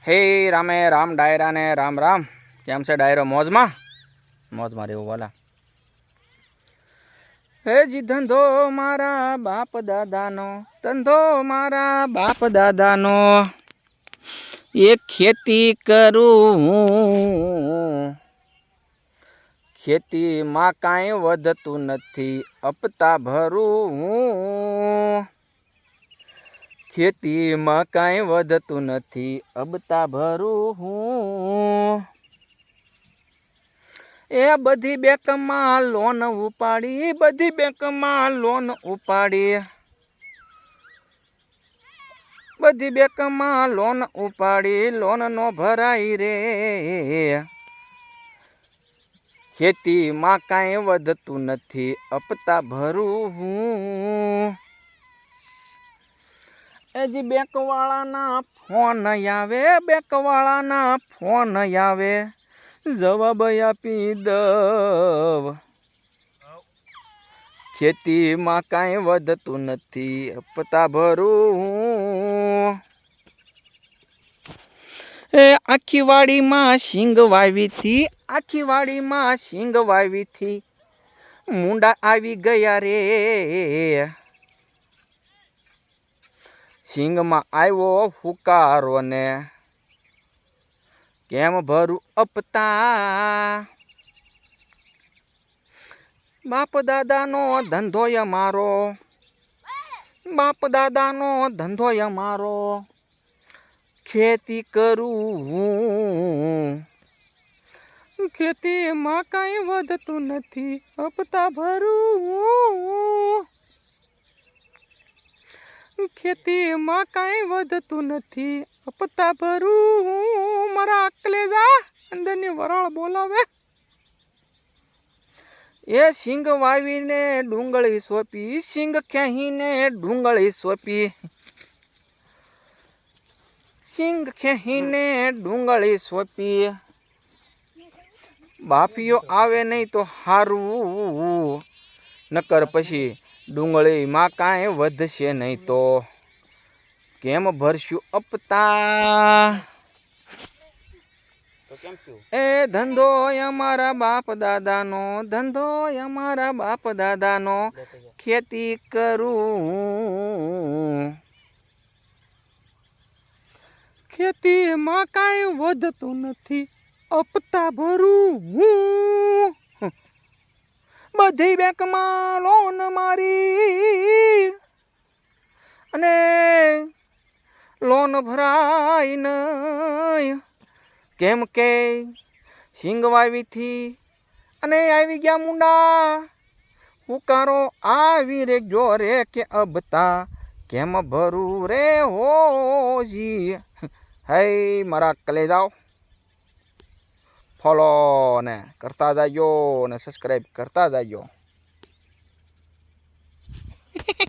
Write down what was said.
હે રામે રામ ડાયરા ને રામ રામ. કેમ છે ડાયરો? મોજમાં મોજમાં રહેવું વાલા. હે જી ધંધો મારા બાપ દાદાનો, ધંધો મારા બાપ દાદાનો, એક ખેતી કરું હું. ખેતીમાં કાંઈ વધતું નથી, હપ્તા ભરું હું. ખેતીમાં કાંઈ વધતું નથી, હપ્તા ભરું હું. એ બધી બેંકમાં લોન ઉપાડી, બધી બેંકમાં લોન ઉપાડી, બધી બેંકમાં લોન ઉપાડી, લોન નો ભરાય રે. ખેતીમાં કાંઈ વધતું નથી, હપ્તા ભરું હું. એજી બેંકવાળાના ફોન આવે, બેંકવાળાના ફોન આવે, જવાબ આપી દવ. ખેતીમાં કાંઈ વધતું નથી, હપ્તા ભરું હું. એ આખી વાડીમાં સિંગ વાવી થી, આખી વાડીમાં સિંગ વાવી થી, મુંડા આવી ગયા રે. સિંગમાં આવ્યો ફુકારો ને, કેમ ભરું હપ્તા? બાપ દાદાનો ધંધો અમારો, બાપ દાદાનો ધંધો અમારો, ખેતી કરું હું. ખેતીમાં કાંઈ વધતું નથી, હપ્તા ભરું હું. ખેતીમાં કાંઈ વધતું નથી, હપ્તા ભરું હું. મારા કલેજા અંદરની વરાળ બોલાવે. એ સિંગ વાવીને ડુંગળી સોંપી, સિંગ ખેહીને ડુંગળી સોંપી, સિંગ ખેહીને ડુંગળી સોંપી. બાફીઓ આવે નહીં તો હારું, નકર પછી ડુંગળીમાં કાંઈ વધશે નહીં તો કેમ ભરશું હપ્તા? એ ધંધો અમારા બાપ દાદાનો, ધંધો અમારા બાપ દાદાનો, ખેતી કરું. ખેતીમાં કાંઈ વધતું નથી, હપ્તા ભરું હું. બધી બેંકમાં લોન મારી અને લોન ભરાય નહીં. કેમ કે સિંગ વાવી થી અને આવી ગયા મુંડા, ઉકારો આવી રે જો રે કે હપ્તા કેમ ભરું રે હોજી. હે મારા કલેજાઓ, ફોલો ને કરતા જાજો ને સબસ્ક્રાઈબ કરતા જાજો.